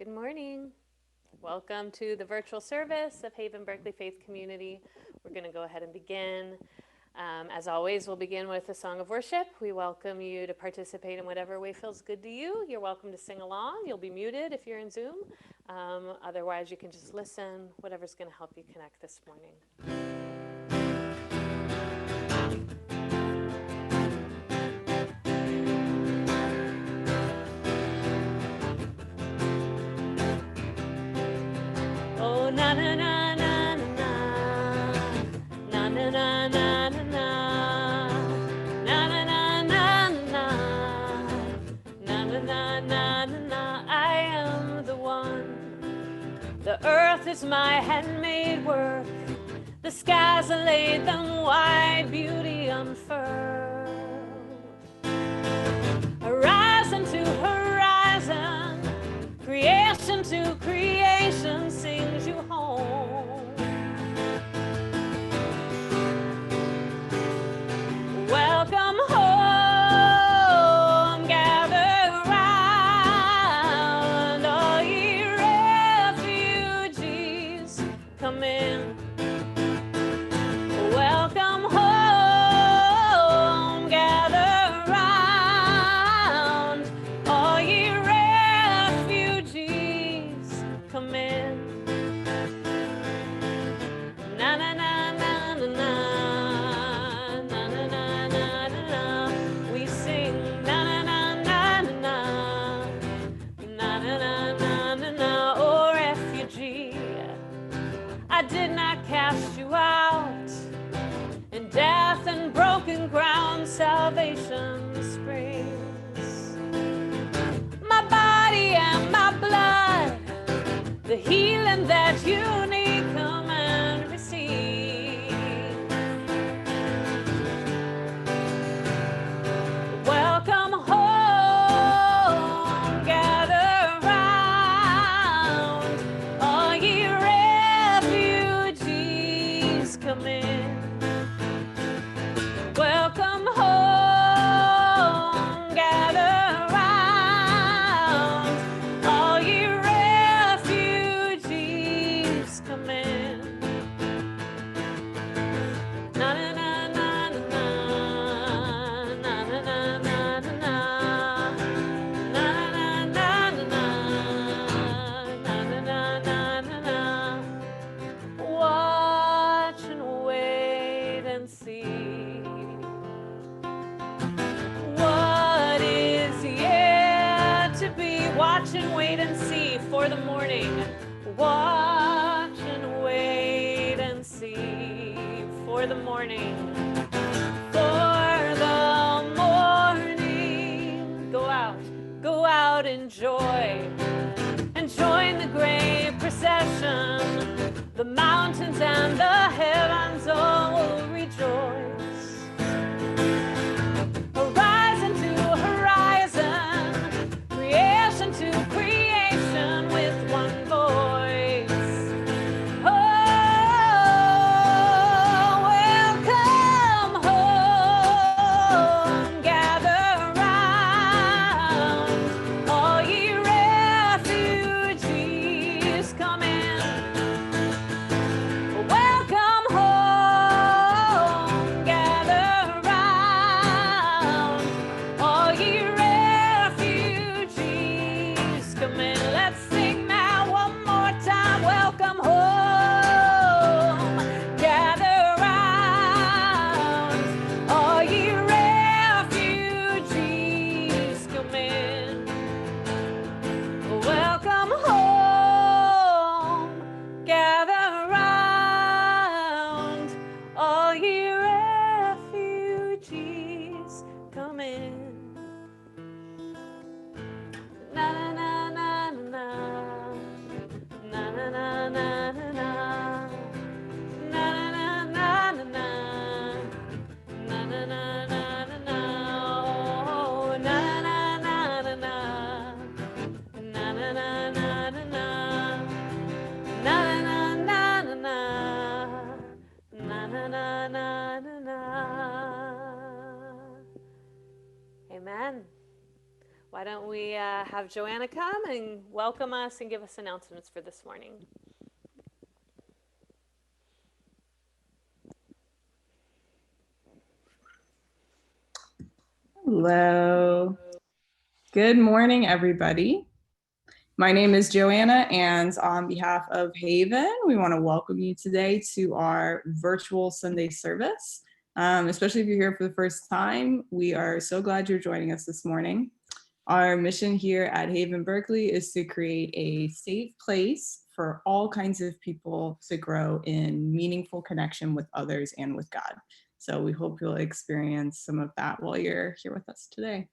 Good morning. Welcome to the virtual service of Haven Berkeley Faith Community. We're going to go ahead and begin. As always, we'll begin with a song of worship. We welcome you to participate in whatever way feels good to you. You're welcome to sing along. You'll be muted if you're in Zoom. Otherwise, you can just listen, whatever's going to help you connect this morning. Oh, na na na na na na na na na na na na na na na na. I am the one. The earth is my handmade work. The skies are laid them wide, beauty unfurled. Horizon to horizon, creation to creation sings you home. Welcome home, gather round, all ye refugees, come in. Welcome home, gather round, all ye refugees, come in. Na na na na na na, na na na na na. We sing na na na na na na, na na na na na. Oh refugee, I did not cast you out. In death and broken ground, salvation springs. My body and my blood, the healing that you need, come and receive. Welcome home, gather round, all ye refugees, come in. Welcome home, gather round, all ye refugees, come in. Na na na na na na na na na na na na na na na. Watch and wait and see what is yet to be. Watch and wait and see for the morning. Watch and wait and see for the morning. For the morning. Go out in joy and join the great procession. The mountains and the heavens all will rejoice. Horizon to horizon, creation to creation with one voice. Oh, welcome home, gather round, all ye refugees, come in. Welcome home, gather round, all ye refugees, come in. Let's sing now one more time. Welcome home, gather round, all ye refugees, come in. Welcome home, gather round, all ye refugees, come in. Na na na na na, na na na na na na, na na na na na, na na na na na, oh na na na na na. Na na na na na na, na na na na na, na na na na na. Amen. Why don't we have Joanna come and welcome us and give us announcements for this morning. Hello. Good morning, everybody. My name is Joanna, and on behalf of Haven, we want to welcome you today to our virtual Sunday service. Especially if you're here for the first time, we are so glad you're joining us this morning. Our mission here at Haven Berkeley is to create a safe place for all kinds of people to grow in meaningful connection with others and with God. So we hope you'll experience some of that while you're here with us today.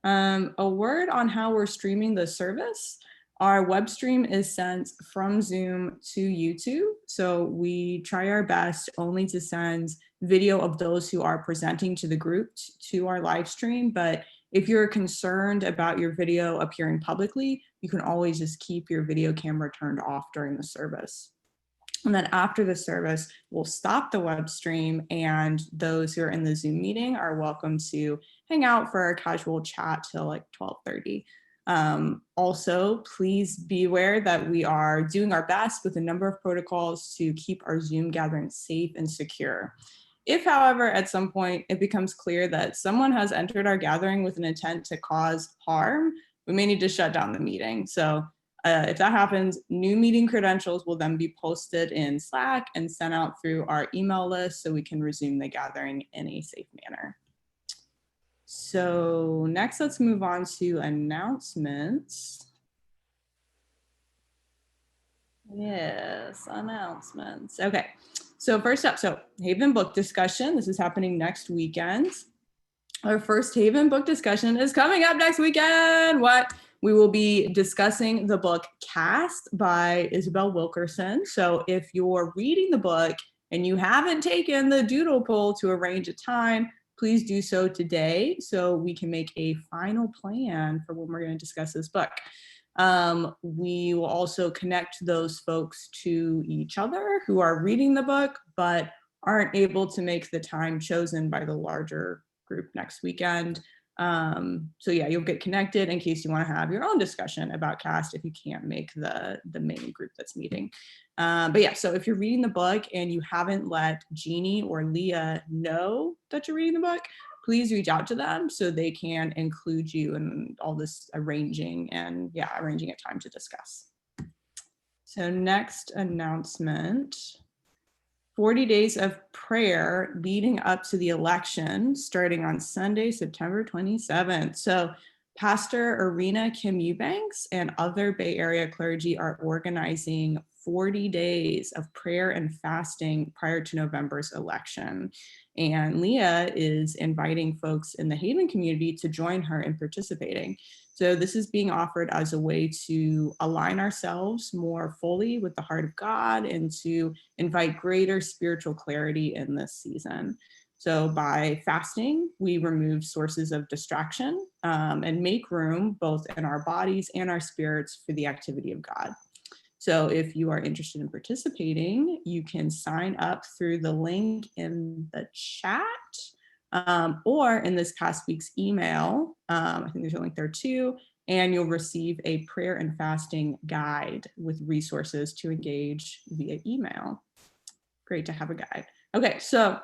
A word on how we're streaming the service. Our web stream is sent from Zoom to YouTube. So we try our best only to send video of those who are presenting to the group to our live stream. But if you're concerned about your video appearing publicly, you can always just keep your video camera turned off during the service. And then after the service, we'll stop the web stream, and those who are in the Zoom meeting are welcome to hang out for a casual chat till like 12:30. Also, please be aware that we are doing our best with a number of protocols to keep our Zoom gatherings safe and secure. If, however, at some point it becomes clear that someone has entered our gathering with an intent to cause harm, we may need to shut down the meeting. So if that happens, new meeting credentials will then be posted in Slack and sent out through our email list so we can resume the gathering in a safe manner. So next, let's move on to announcements. Yes, announcements. Okay, so first up, so Haven book discussion. This is happening next weekend. Our first Haven book discussion is coming up next weekend. What? We will be discussing the book Cast by Isabel Wilkerson. So if you're reading the book and you haven't taken the doodle poll to arrange a time, please do so today so we can make a final plan for when we're going to discuss this book. We will also connect those folks to each other who are reading the book but aren't able to make the time chosen by the larger group next weekend. So yeah, you'll get connected in case you want to have your own discussion about Cast if you can't make the main group that's meeting. But yeah, so if you're reading the book and you haven't let Jeannie or Leah know that you're reading the book, please reach out to them so they can include you in all this arranging a time to discuss. So next announcement. 40 days of prayer leading up to the election, starting on Sunday, September 27th. So Pastor Arena Kim Eubanks and other Bay Area clergy are organizing 40 days of prayer and fasting prior to November's election. And Leah is inviting folks in the Haven community to join her in participating. So this is being offered as a way to align ourselves more fully with the heart of God and to invite greater spiritual clarity in this season. So by fasting, we remove sources of distraction and make room both in our bodies and our spirits for the activity of God. So if you are interested in participating, you can sign up through the link in the chat or in this past week's email. I think there's a link there too, and you'll receive a prayer and fasting guide with resources to engage via email. Great to have a guide. Okay, so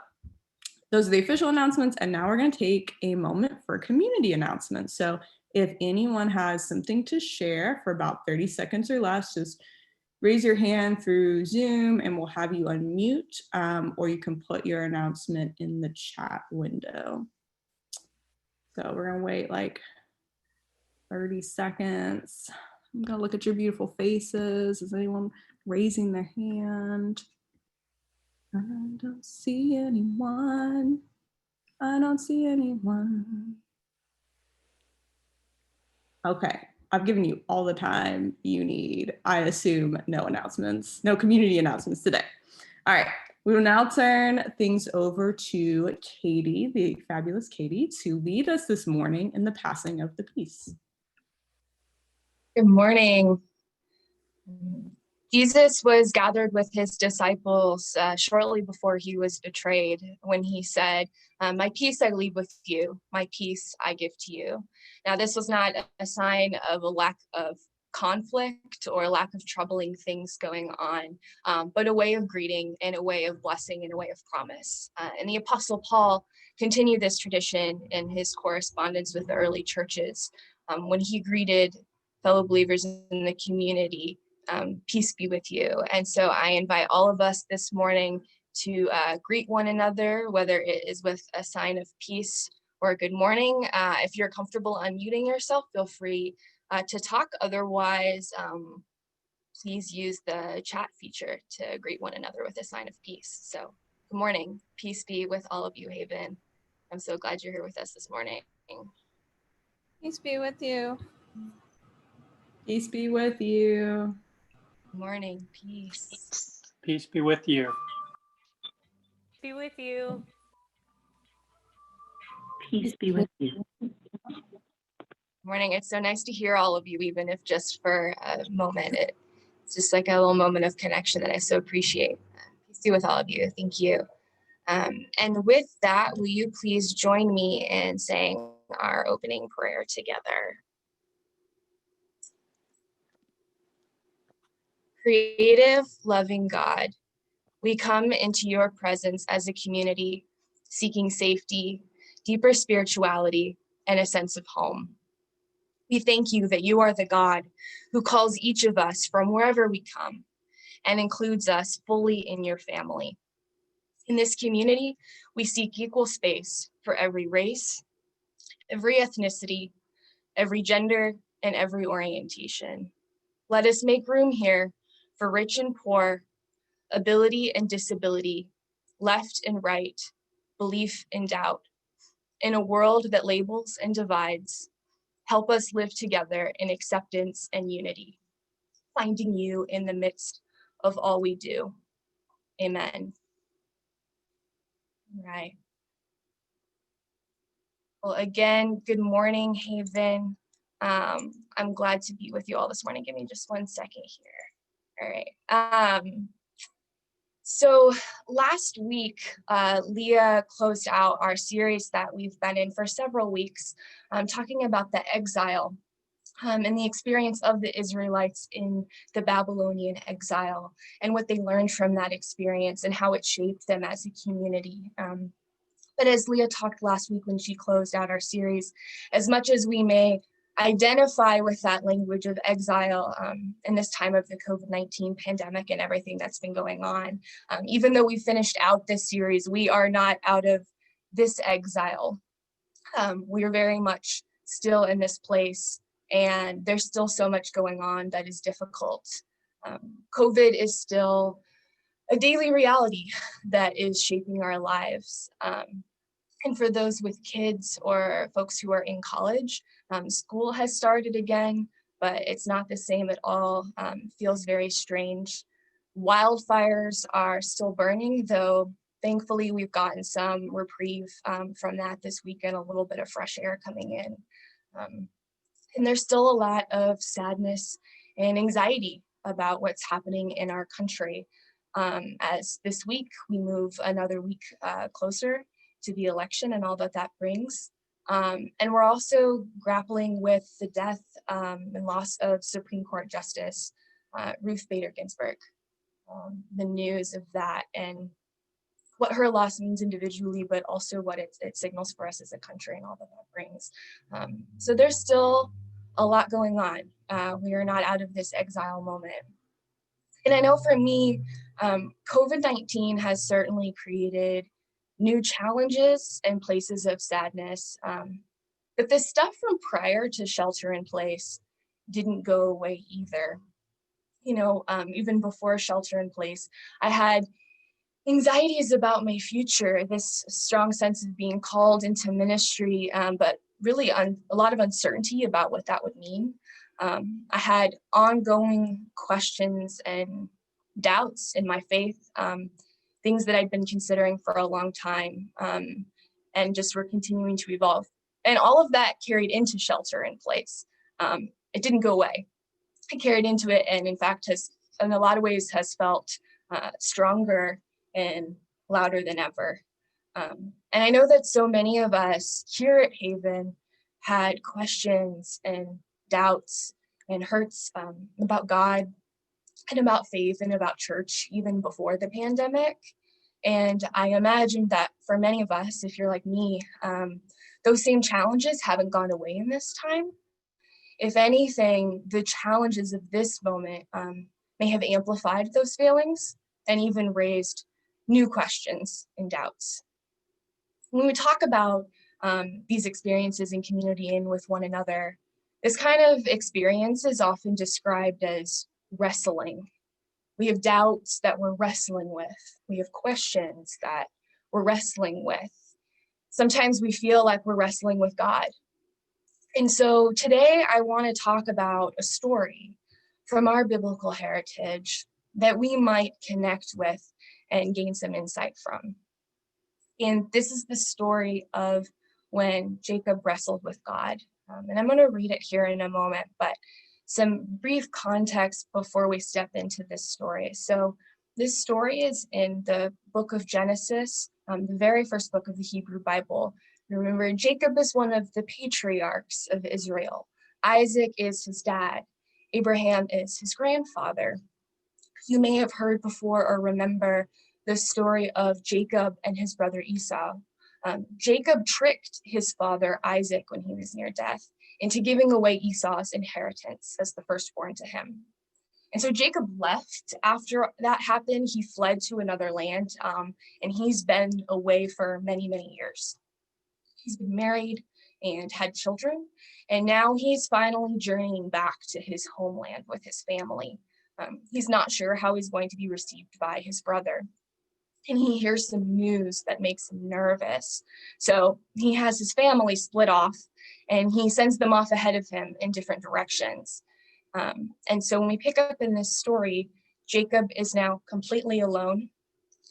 those are the official announcements, and now we're going to take a moment for community announcements. So if anyone has something to share for about 30 seconds or less, just raise your hand through Zoom and we'll have you unmute, or you can put your announcement in the chat window. So we're gonna wait like 30 seconds. I'm gonna look at your beautiful faces. Is anyone raising their hand? I don't see anyone. I don't see anyone. Okay. I've given you all the time you need. I assume no announcements, no community announcements today. All right, we will now turn things over to Katie, the fabulous Katie, to lead us this morning in the passing of the peace. Good morning. Jesus was gathered with his disciples shortly before he was betrayed when he said, "My peace I leave with you, my peace I give to you." Now, this was not a sign of a lack of conflict or a lack of troubling things going on, but a way of greeting and a way of blessing and a way of promise. And the Apostle Paul continued this tradition in his correspondence with the early churches when he greeted fellow believers in the community. Peace be with you. And so I invite all of us this morning to greet one another, whether it is with a sign of peace or a good morning. If you're comfortable unmuting yourself, feel free to talk. Otherwise, please use the chat feature to greet one another with a sign of peace. So good morning. Peace be with all of you, Haven. I'm so glad you're here with us this morning. Peace be with you. Peace be with you. Good morning. Peace. Peace be with you. Be with you. Peace be with you. Morning. It's so nice to hear all of you, even if just for a moment. It's just like a little moment of connection that I so appreciate. Peace be with all of you. Thank you. And with that, will you please join me in saying our opening prayer together? Creative, loving God, we come into your presence as a community, seeking safety, deeper spirituality, and a sense of home. We thank you that you are the God who calls each of us from wherever we come and includes us fully in your family. In this community, we seek equal space for every race, every ethnicity, every gender, and every orientation. Let us make room here for rich and poor, ability and disability, left and right, belief and doubt. In a world that labels and divides, help us live together in acceptance and unity, finding you in the midst of all we do. Amen. All right. Well, again, good morning, Haven. I'm glad to be with you all this morning. Give me just 1 second here. All right. So last week, Leah closed out our series that we've been in for several weeks, talking about the exile and the experience of the Israelites in the Babylonian exile and what they learned from that experience and how it shaped them as a community. But as Leah talked last week when she closed out our series, as much as we may identify with that language of exile in this time of the COVID-19 pandemic and everything that's been going on, even though we finished out this series, we are not out of this exile. We are very much still in this place, and there's still so much going on that is difficult. COVID is still a daily reality that is shaping our lives. And for those with kids or folks who are in college, school has started again, but it's not the same at all. Feels very strange. Wildfires are still burning, though thankfully we've gotten some reprieve from that this weekend, a little bit of fresh air coming in. And there's still a lot of sadness and anxiety about what's happening in our country. As this week, we move another week closer to the election and all that that brings. And we're also grappling with the death and loss of Supreme Court Justice Ruth Bader Ginsburg. The news of that and what her loss means individually, but also what it signals for us as a country and all that that brings. So there's still a lot going on. We are not out of this exile moment. And I know for me, COVID-19 has certainly created new challenges and places of sadness. But the stuff from prior to shelter in place didn't go away either. You know, even before shelter in place, I had anxieties about my future, this strong sense of being called into ministry, but really a lot of uncertainty about what that would mean. I had ongoing questions and doubts in my faith, things that I'd been considering for a long time, and just were continuing to evolve. And all of that carried into shelter in place. It didn't go away. It carried into it and in fact has in a lot of ways has felt stronger and louder than ever. And I know that so many of us here at Haven had questions and doubts and hurts about God and about faith and about church even before the pandemic. And I imagine that for many of us, if you're like me, those same challenges haven't gone away in this time. If anything, the challenges of this moment may have amplified those feelings and even raised new questions and doubts. When we talk about these experiences in community and with one another, this kind of experience is often described as wrestling. We have doubts that we're wrestling with. We have questions that we're wrestling with. Sometimes we feel like we're wrestling with God. And so today I want to talk about a story from our biblical heritage that we might connect with and gain some insight from. And this is the story of when Jacob wrestled with God. And I'm going to read it here in a moment, but some brief context before we step into this story. So this story is in the book of Genesis, the very first book of the Hebrew Bible. Remember, Jacob is one of the patriarchs of Israel. Isaac is his dad. Abraham is his grandfather. You may have heard before or remember the story of Jacob and his brother Esau. Jacob tricked his father Isaac when he was near death into giving away Esau's inheritance as the firstborn to him. And so Jacob left after that happened. He fled to another land, and he's been away for many, many years. He's been married and had children, and now he's finally journeying back to his homeland with his family. He's not sure how he's going to be received by his brother. And he hears some news that makes him nervous. So he has his family split off, and he sends them off ahead of him in different directions. And so when we pick up in this story, Jacob is now completely alone.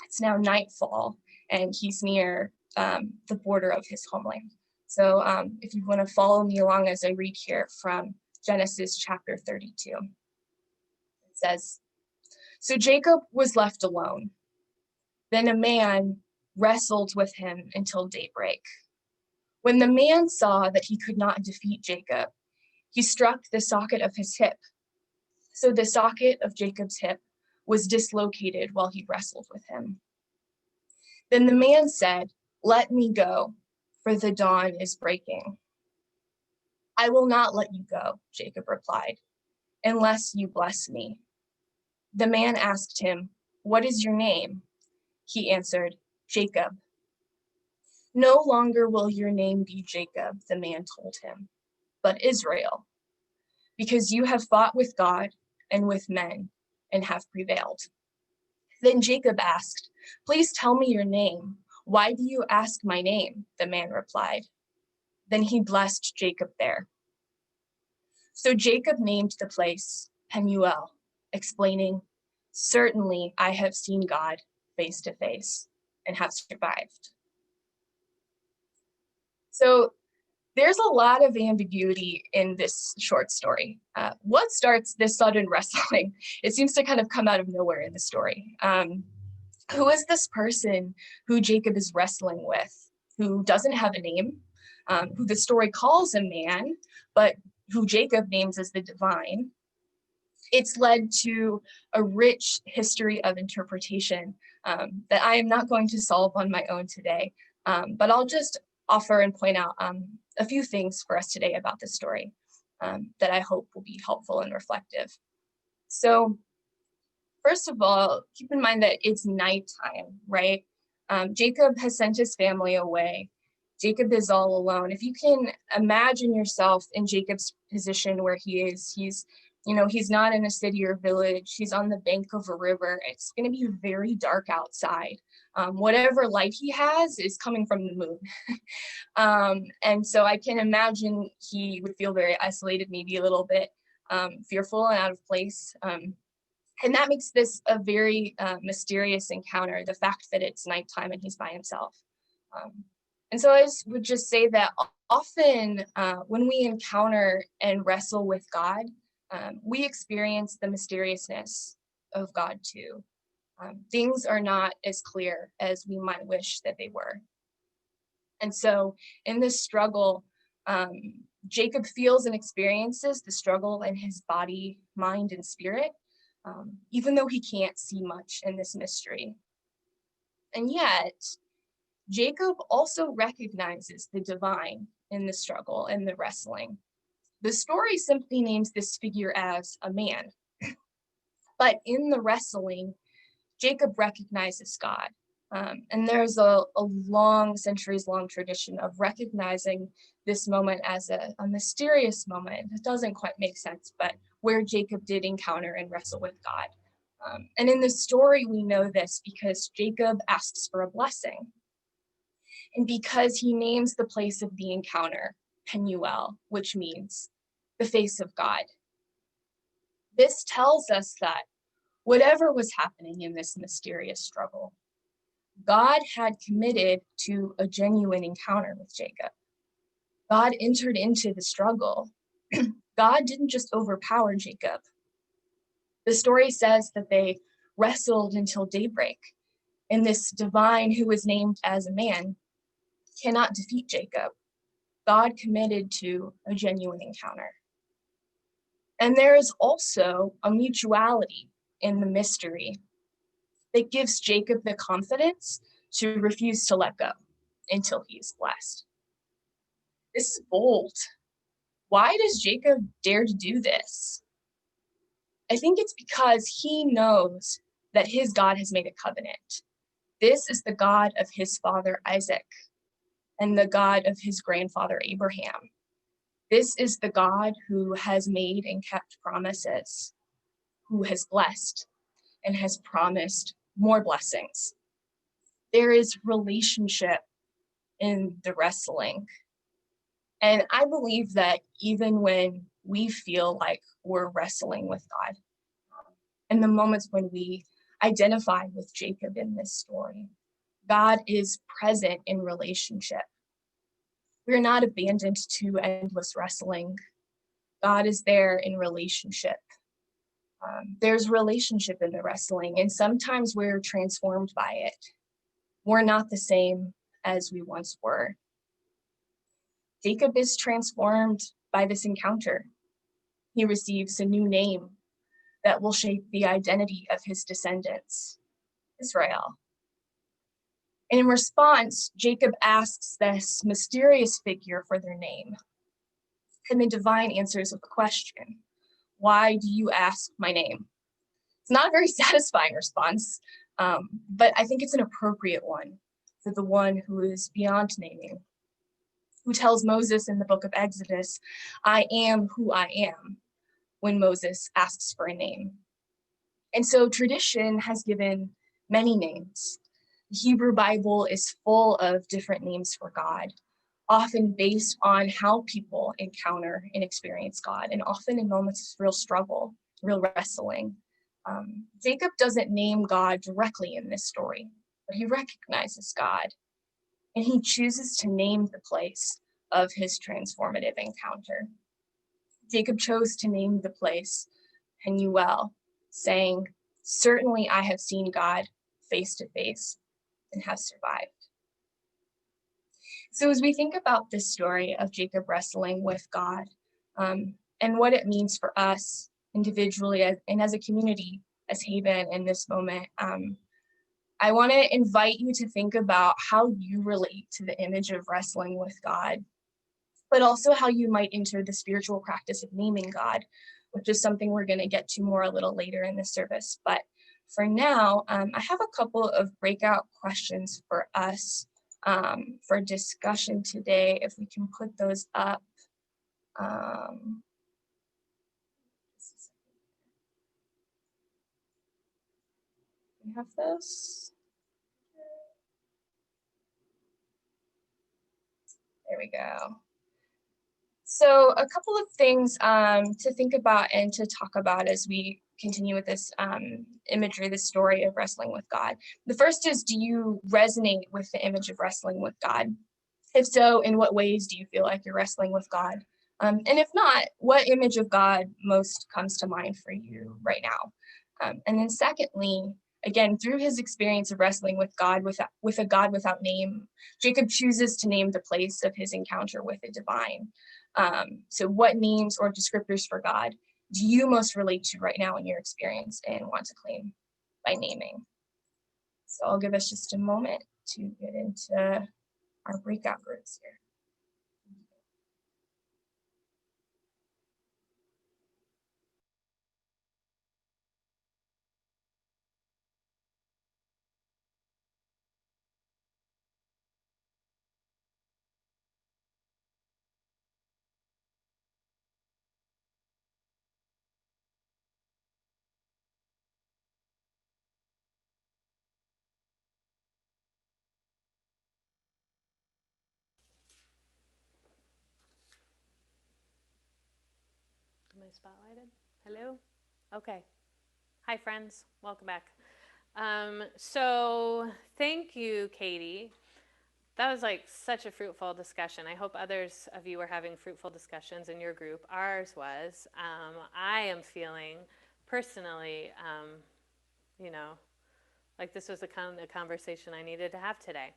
It's now nightfall, and he's near the border of his homeland. So if you want to follow me along as I read here from Genesis chapter 32, it says, "So Jacob was left alone. Then a man wrestled with him until daybreak. When the man saw that he could not defeat Jacob, he struck the socket of his hip. So the socket of Jacob's hip was dislocated while he wrestled with him. Then the man said, 'Let me go, for the dawn is breaking.' 'I will not let you go,' Jacob replied, 'unless you bless me.' The man asked him, 'What is your name?' He answered, 'Jacob.' 'No longer will your name be Jacob,' the man told him, 'but Israel, because you have fought with God and with men and have prevailed.' Then Jacob asked, 'Please tell me your name. Why do you ask my name?' The man replied. Then he blessed Jacob there. So Jacob named the place Penuel, explaining, 'Certainly I have seen God face to face and have survived.'" So there's a lot of ambiguity in this short story. What starts this sudden wrestling? It seems to kind of come out of nowhere in the story. Who is this person who Jacob is wrestling with, who doesn't have a name, who the story calls a man, but who Jacob names as the divine? It's led to a rich history of interpretation that I am not going to solve on my own today, but I'll just offer and point out a few things for us today about this story that I hope will be helpful and reflective. So first of all, keep in mind that it's nighttime, right? Jacob has sent his family away. Jacob is all alone. If you can imagine yourself in Jacob's position where he is, he's not in a city or village. He's on the bank of a river. It's going to be very dark outside. Whatever light he has is coming from the moon. And so I can imagine he would feel very isolated, maybe a little bit fearful and out of place. And that makes this a very mysterious encounter, the fact that it's nighttime and he's by himself. And so I would just say that often when we encounter and wrestle with God, we experience the mysteriousness of God too. Things are not as clear as we might wish that they were. And so in this struggle, Jacob feels and experiences the struggle in his body, mind, and spirit, even though he can't see much in this mystery. And yet, Jacob also recognizes the divine in the struggle and the wrestling. The story simply names this figure as a man. But in the wrestling, Jacob recognizes God. And there's a long, centuries-long tradition of recognizing this moment as a mysterious moment. It doesn't quite make sense, but where Jacob did encounter and wrestle with God. And in the story, we know this because Jacob asks for a blessing. And because he names the place of the encounter, Penuel, which means the face of God. This tells us that whatever was happening in this mysterious struggle, God had committed to a genuine encounter with Jacob. God entered into the struggle. God didn't just overpower Jacob. The story says that they wrestled until daybreak, and this divine who was named as a man cannot defeat Jacob. God committed to a genuine encounter. And there is also a mutuality in the mystery that gives Jacob the confidence to refuse to let go until he is blessed. This is bold. Why does Jacob dare to do this? I think it's because he knows that his God has made a covenant. This is the God of his father Isaac and the God of his grandfather Abraham. This is the God who has made and kept promises, who has blessed and has promised more blessings. There is relationship in the wrestling. And I believe that even when we feel like we're wrestling with God, in the moments when we identify with Jacob in this story, God is present in relationship. We're not abandoned to endless wrestling. God is there in relationship. There's relationship in the wrestling, and sometimes we're transformed by it. We're not the same as we once were. Jacob is transformed by this encounter. He receives a new name that will shape the identity of his descendants, Israel. And in response, Jacob asks this mysterious figure for their name. And the divine answers with a question: why do you ask my name? It's not a very satisfying response, but I think it's an appropriate one for the one who is beyond naming, who tells Moses in the book of Exodus, I am who I am, when Moses asks for a name. And so tradition has given many names. The Hebrew Bible is full of different names for God, often based on how people encounter and experience God, and often in moments of real struggle, real wrestling. Jacob doesn't name God directly in this story, but he recognizes God, and he chooses to name the place of his transformative encounter. Jacob chose to name the place Penuel, saying, certainly I have seen God face to face and have survived. So as we think about this story of Jacob wrestling with God, and what it means for us individually and as a community, as Haven in this moment, I want to invite you to think about how you relate to the image of wrestling with God, but also how you might enter the spiritual practice of naming God, which is something we're going to get to more a little later in the service. But for now, I have a couple of breakout questions for us for discussion today, if we can put those up. We have those. There we go. So a couple of things to think about and to talk about as we continue with this imagery, this story of wrestling with God. The first is, do you resonate with the image of wrestling with God? If so, in what ways do you feel like you're wrestling with God? And if not, what image of God most comes to mind for you right now? And then secondly, again, through his experience of wrestling with God, with a God without name, Jacob chooses to name the place of his encounter with the divine. So what names or descriptors for God do you most relate to right now in your experience and want to claim by naming? So I'll give us just a moment to get into our breakout groups here. Am I spotlighted? Hello? Okay. Hi, friends. Welcome back. So thank you, Katie. That was like such a fruitful discussion. I hope others of you are having fruitful discussions in your group. Ours was. I am feeling personally, like this was the kind of conversation I needed to have today.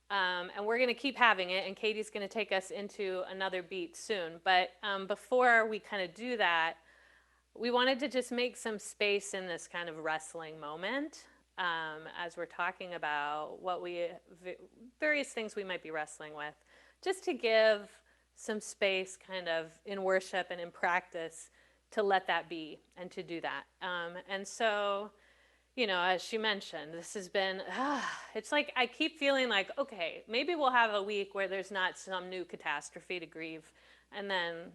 And we're going to keep having it, and Katie's going to take us into another beat soon. But before we kind of do that, we wanted to just make some space in this kind of wrestling moment as we're talking about various things we might be wrestling with, just to give some space kind of in worship and in practice to let that be and to do that. And so, as she mentioned, this has been, it's like I keep feeling like, okay, maybe we'll have a week where there's not some new catastrophe to grieve. And then,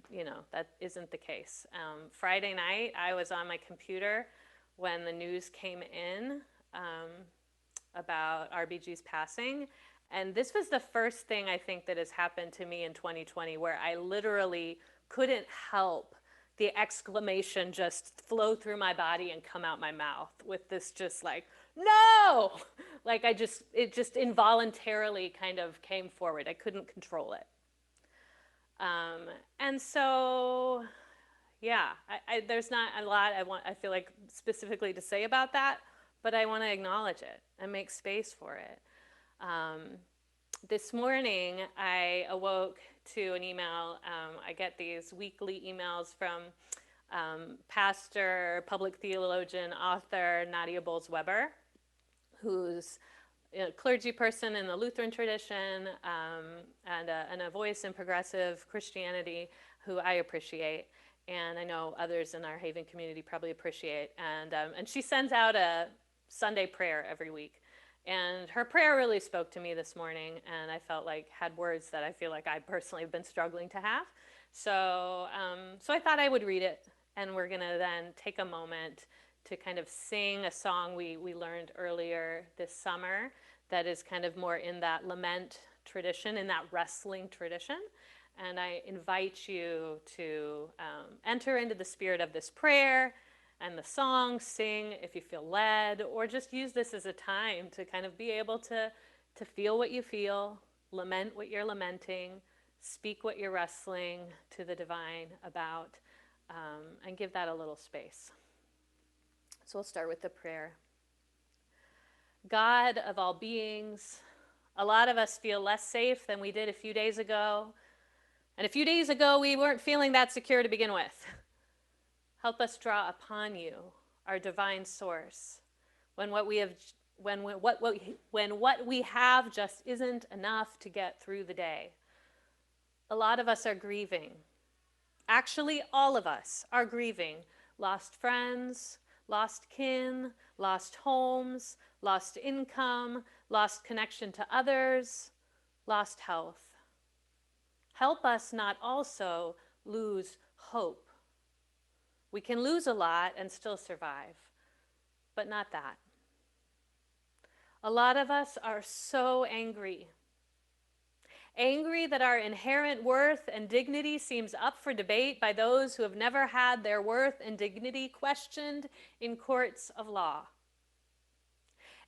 that isn't the case. Friday night, I was on my computer when the news came in about RBG's passing. And this was the first thing I think that has happened to me in 2020 where I literally couldn't help the exclamation just flow through my body and come out my mouth with this just like, no! Like it just involuntarily kind of came forward. I couldn't control it. And so, yeah, there's not a lot I feel like specifically to say about that, but I want to acknowledge it and make space for it. This morning, I awoke to an email. I get these weekly emails from pastor, public theologian, author Nadia Bolz-Weber, who's a clergy person in the Lutheran tradition and a voice in progressive Christianity who I appreciate. And I know others in our Haven community probably appreciate. And she sends out a Sunday prayer every week. And her prayer really spoke to me this morning, and I felt like had words that I feel like I personally have been struggling to have. So I thought I would read it, and we're going to then take a moment to kind of sing a song we learned earlier this summer that is kind of more in that lament tradition, in that wrestling tradition. And I invite you to enter into the spirit of this prayer and the song, sing if you feel led, or just use this as a time to kind of be able to feel what you feel, lament what you're lamenting, speak what you're wrestling to the divine about, and give that a little space. So we'll start with the prayer. God of all beings, a lot of us feel less safe than we did a few days ago. And a few days ago, we weren't feeling that secure to begin with. Help us draw upon you, our divine source, when what we have just isn't enough to get through the day. A lot of us are grieving. Actually, all of us are grieving. Lost friends, lost kin, lost homes, lost income, lost connection to others, lost health. Help us not also lose hope. We can lose a lot and still survive, but not that. A lot of us are so angry. Angry that our inherent worth and dignity seems up for debate by those who have never had their worth and dignity questioned in courts of law.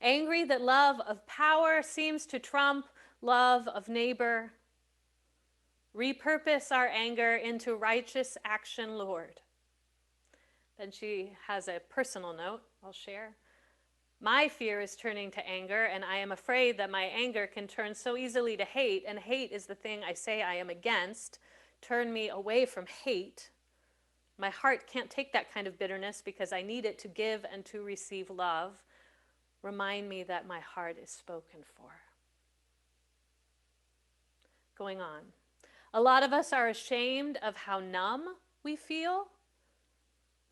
Angry that love of power seems to trump love of neighbor. Repurpose our anger into righteous action, Lord, Then she has a personal note I'll share. My fear is turning to anger, and I am afraid that my anger can turn so easily to hate, and hate is the thing I say I am against. Turn me away from hate. My heart can't take that kind of bitterness because I need it to give and to receive love. Remind me that my heart is spoken for. Going on. A lot of us are ashamed of how numb we feel.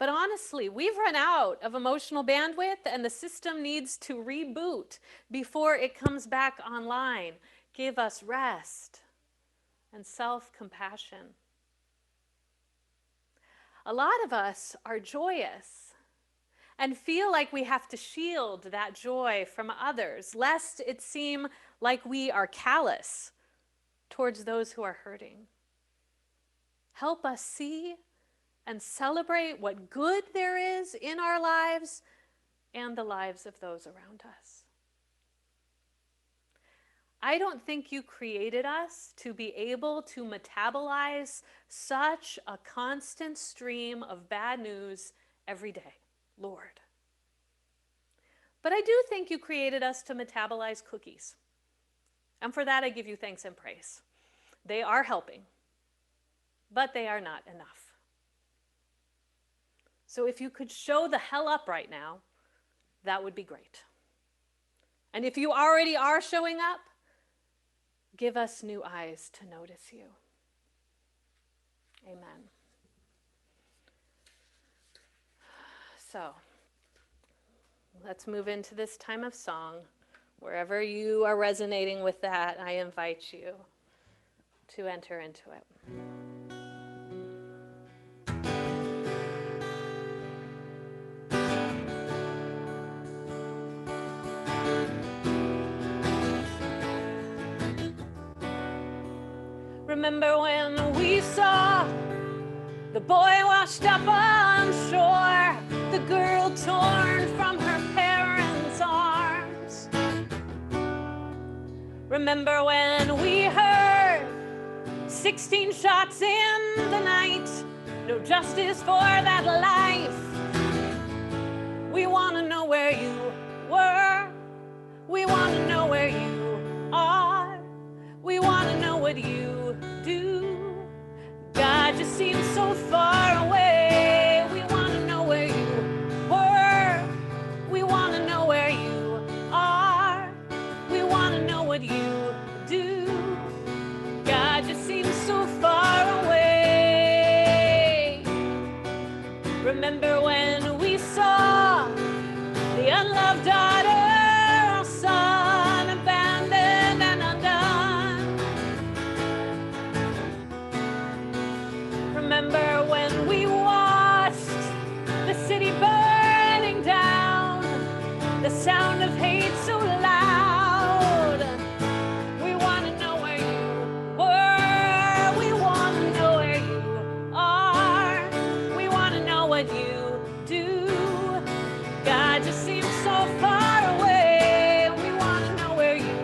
But honestly, we've run out of emotional bandwidth and the system needs to reboot before it comes back online. Give us rest and self-compassion. A lot of us are joyous and feel like we have to shield that joy from others, lest it seem like we are callous towards those who are hurting. Help us see and celebrate what good there is in our lives and the lives of those around us. I don't think you created us to be able to metabolize such a constant stream of bad news every day, Lord. But I do think you created us to metabolize cookies. And for that, I give you thanks and praise. They are helping, but they are not enough. So if you could show the hell up right now, that would be great. And if you already are showing up, give us new eyes to notice you. Amen. So, let's move into this time of song. Wherever you are resonating with that, I invite you to enter into it. Remember when we saw the boy washed up on shore, the girl torn from her parents' arms. Remember when we heard 16 shots in the night, no justice for that life. We want to know where you were. We want to know where you are. We want to know what you do. God just seems so far away. We want to know where you were. We want to know where you are. We want to know what you do. God just seems so far away. Remember when we saw the unloved daughter or son abandoned and undone? Remember when we watched the city burning down, the sound of hate so loud? We want to know where you were. We want to know where you are. We want to know what you do. God just seems so far away. We want to know where you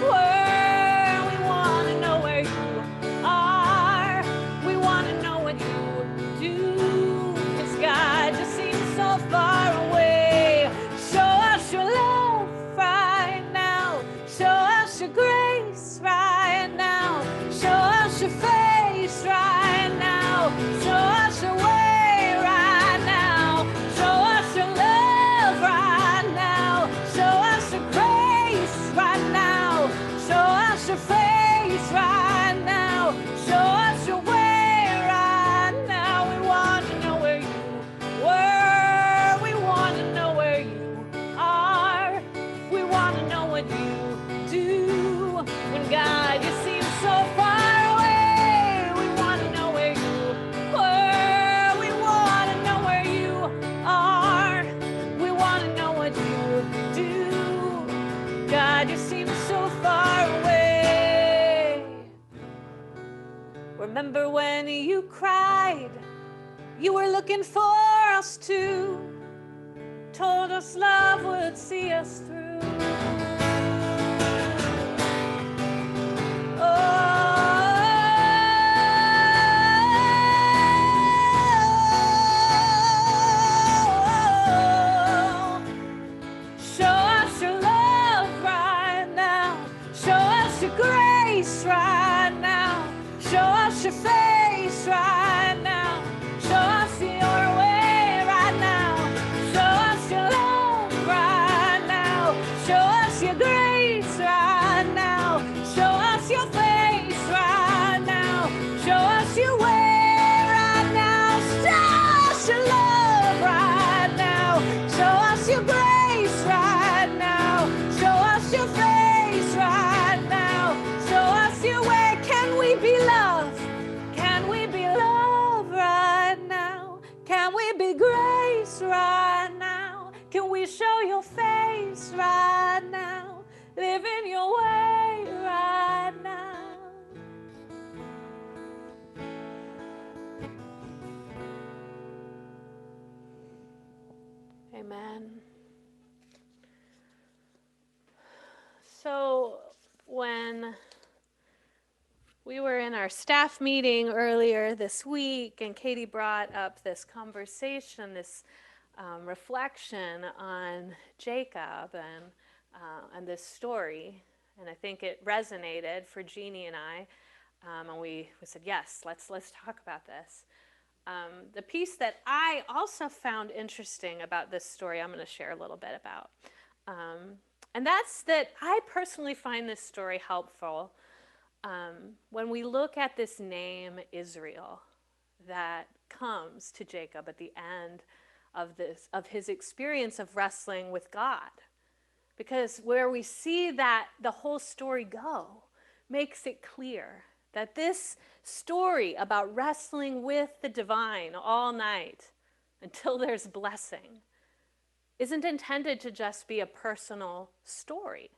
were. We want to know where you are. We want to know what you do. 'Cause God just seems so far away. Show us your love right now. Show us your grace right now. Show us your face right now. Show us your way right now. Show us your love right now. Show us your grace right now. Show us your face right now. Show us your way right now. We want to know where you were. We want to know where you are. We want to know what you do. When God, you seem so far away. We want to know where you were. We want to know where you are. We want to know what you do. God, you seem so far away. Remember when you cried? You were looking for us too. Told us love would see us through. right now. Show us your face right now. Show us your way right now. Show us your love right now. Show us your grace right now. Show us your face right now. Show us your way right now. Show us your love right now. Show us your grace right now. Show us your face right now. Show us your way. Can we be love? Can we be love right now? Can we be grace right now? Can we show your face right now? Live in your way right now. Amen. So when we were in our staff meeting earlier this week, and Katie brought up this conversation, this reflection on Jacob and this story, and I think it resonated for Jeannie and I, and we said, yes, let's talk about this. The piece that I also found interesting about this story, I'm going to share a little bit about. And that's that I personally find this story helpful when we look at this name Israel that comes to Jacob at the end of his experience of wrestling with God. Because where we see that the whole story go makes it clear that this story about wrestling with the divine all night until there's blessing isn't intended to just be a personal story.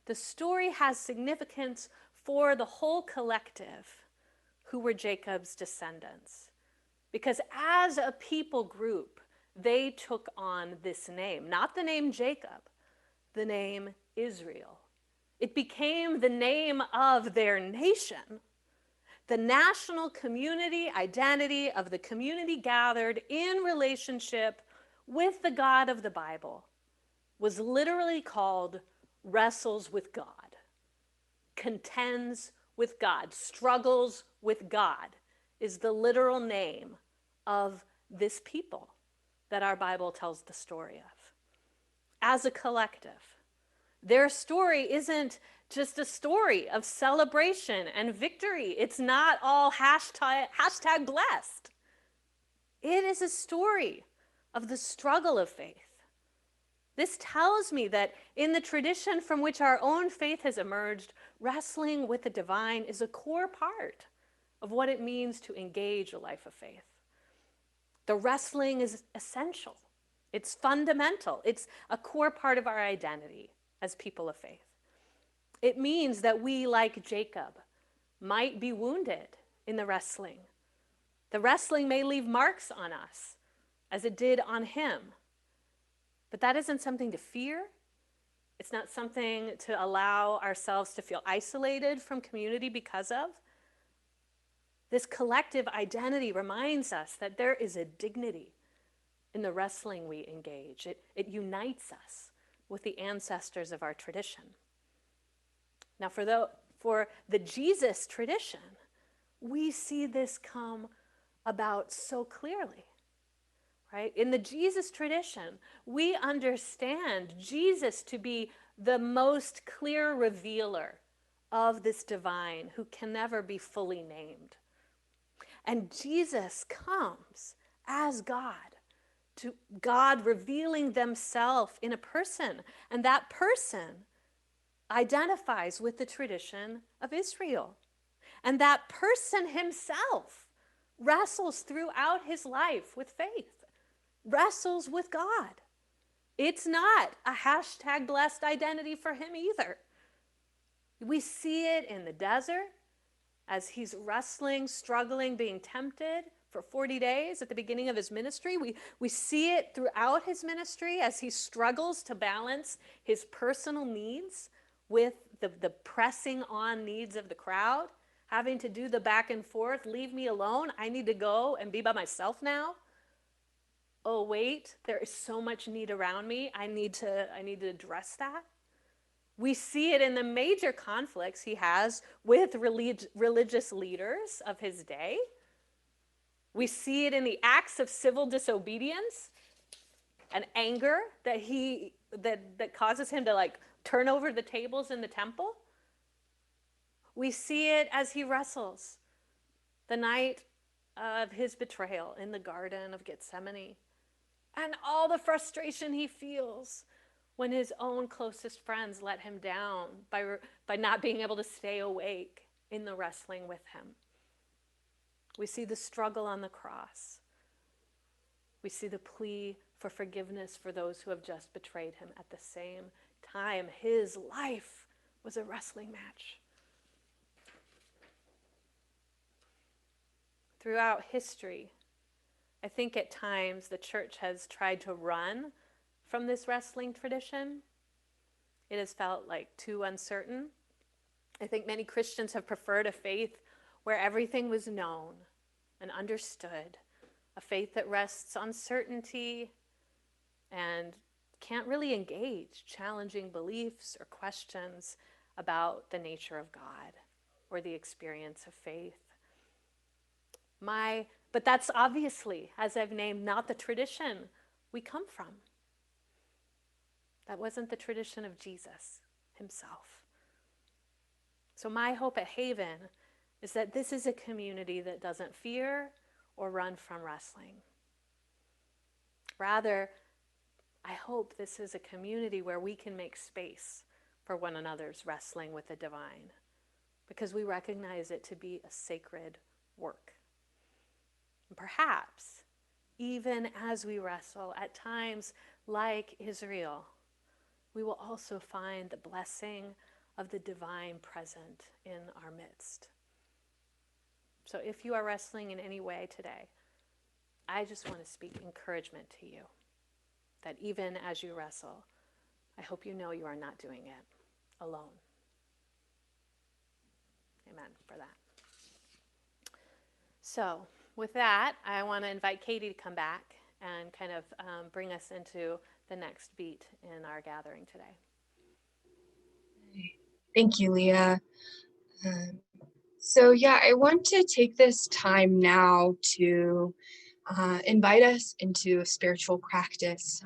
The story has significance for the whole collective who were Jacob's descendants. Because as a people group, they took on this name, not the name Jacob, the name Israel. It became the name of their nation. The national community identity of the community gathered in relationship with the God of the Bible was literally called wrestles with God, contends with God, struggles with God is the literal name of this people that our Bible tells the story of. As a collective, their story isn't just a story of celebration and victory. It's not all hashtag blessed. It is a story of the struggle of faith. This tells me that in the tradition from which our own faith has emerged, wrestling with the divine is a core part of what it means to engage a life of faith. The wrestling is essential. It's fundamental. It's a core part of our identity as people of faith. It means that we, like Jacob, might be wounded in the wrestling. The wrestling may leave marks on us, as it did on him. But that isn't something to fear. It's not something to allow ourselves to feel isolated from community because of. This collective identity reminds us that there is a dignity in the wrestling we engage. It unites us with the ancestors of our tradition. Now, for the Jesus tradition, we see this come about so clearly, right? In the Jesus tradition, we understand Jesus to be the most clear revealer of this divine who can never be fully named. And Jesus comes as God, to God revealing themselves in a person, and that person identifies with the tradition of Israel. And that person himself wrestles throughout his life with faith, wrestles with God. It's not a hashtag blessed identity for him either. We see it in the desert as he's wrestling, struggling, being tempted for 40 days at the beginning of his ministry. We see it throughout his ministry as he struggles to balance his personal needs with the pressing on needs of the crowd, having to do the back and forth, leave me alone, I need to go and be by myself now. Oh wait, there is so much need around me, I need to address that. We see it in the major conflicts he has with religious leaders of his day. We see it in the acts of civil disobedience and anger that causes him to like turn over the tables in the temple. We see it as he wrestles the night of his betrayal in the Garden of Gethsemane, and all the frustration he feels when his own closest friends let him down by not being able to stay awake in the wrestling with him. We see the struggle on the cross. We see the plea for forgiveness for those who have just betrayed him. At the same time, his life was a wrestling match. Throughout history, I think at times the church has tried to run from this wrestling tradition. It has felt like too uncertain. I think many Christians have preferred a faith where everything was known and understood, a faith that rests on certainty and can't really engage challenging beliefs or questions about the nature of God or the experience of faith. But that's obviously, as I've named, not the tradition we come from. That wasn't the tradition of Jesus himself. So my hope at Haven is that this is a community that doesn't fear or run from wrestling. Rather, I hope this is a community where we can make space for one another's wrestling with the divine, because we recognize it to be a sacred work. And perhaps, even as we wrestle, at times like Israel, we will also find the blessing of the divine present in our midst. So if you are wrestling in any way today, I just want to speak encouragement to you that even as you wrestle, I hope you know you are not doing it alone. Amen for that. So with that, I want to invite Katie to come back and kind of bring us into the next beat in our gathering today. Thank you, Leah. So yeah, I want to take this time now to invite us into a spiritual practice.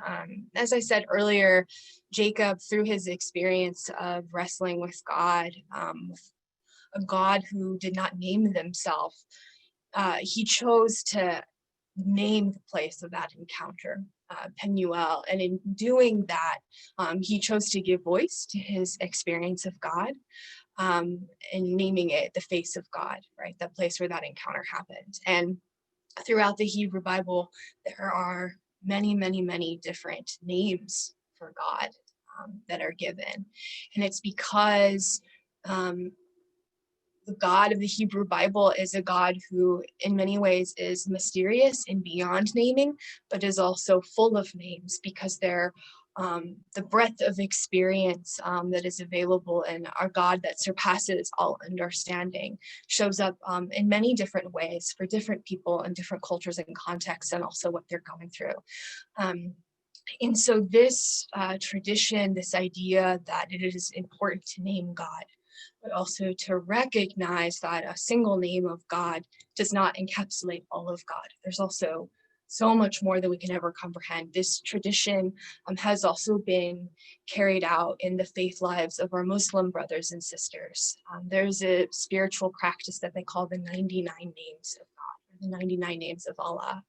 As I said earlier, Jacob, through his experience of wrestling with God, a God who did not name themselves, he chose to name the place of that encounter, Penuel. And in doing that, he chose to give voice to his experience of God, and naming it the face of God, right? That place where that encounter happened. And throughout the Hebrew Bible, there are many, many, many different names for God that are given. And it's because the God of the Hebrew Bible is a God who in many ways is mysterious and beyond naming, but is also full of names, because they're the breadth of experience that is available in our God that surpasses all understanding shows up in many different ways for different people and different cultures and contexts, and also what they're going through. And so this tradition, this idea that it is important to name God, but also to recognize that a single name of God does not encapsulate all of God. There's also so much more than we can ever comprehend. This tradition has also been carried out in the faith lives of our Muslim brothers and sisters. There's a spiritual practice that they call the 99 names of God, or the 99 names of Allah.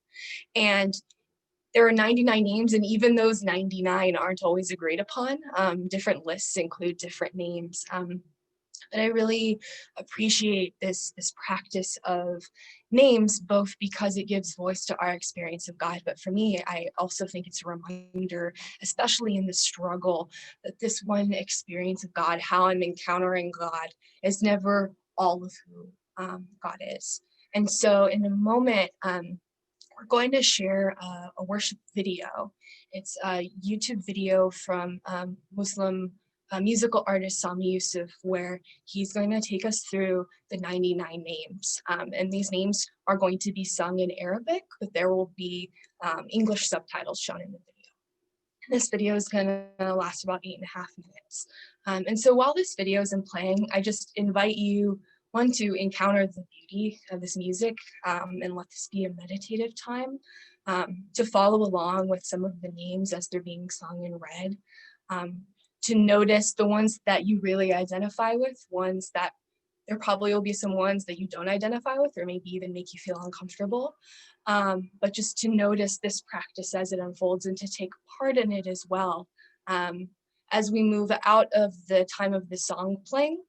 And there are 99 names, and even those 99 aren't always agreed upon. Different lists include different names. But I really appreciate this practice of names, both because it gives voice to our experience of God, but for me, I also think it's a reminder, especially in the struggle, that this one experience of God, how I'm encountering God, is never all of who God is. And so in a moment, we're going to share a worship video. It's a YouTube video from Muslim musical artist Sami Yusuf, where he's going to take us through the 99 names. And these names are going to be sung in Arabic, but there will be English subtitles shown in the video. This video is going to last about 8.5 minutes. And so while this video isn't playing, I just invite you, one, to encounter the beauty of this music and let this be a meditative time, to follow along with some of the names as they're being sung and read, to notice the ones that you really identify with, ones that there probably will be some ones that you don't identify with or maybe even make you feel uncomfortable. But just to notice this practice as it unfolds and to take part in it as well. As we move out of the time of the song playing,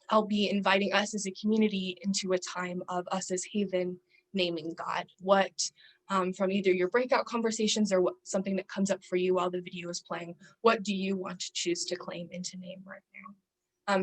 I'll be inviting us as a community into a time of us as Haven naming God. What, from either your breakout conversations or something that comes up for you while the video is playing, what do you want to choose to claim and to name right now?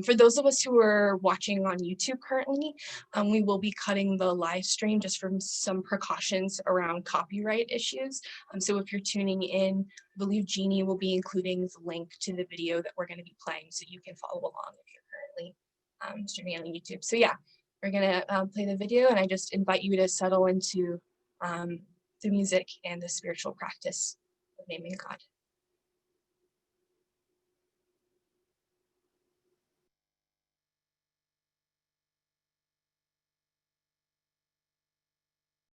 For those of us who are watching on YouTube currently, we will be cutting the live stream just from some precautions around copyright issues. So if you're tuning in, I believe Jeannie will be including the link to the video that we're going to be playing so you can follow along if you're currently streaming on YouTube. So yeah, we're going to play the video, and I just invite you to settle into the music and the spiritual practice of naming God.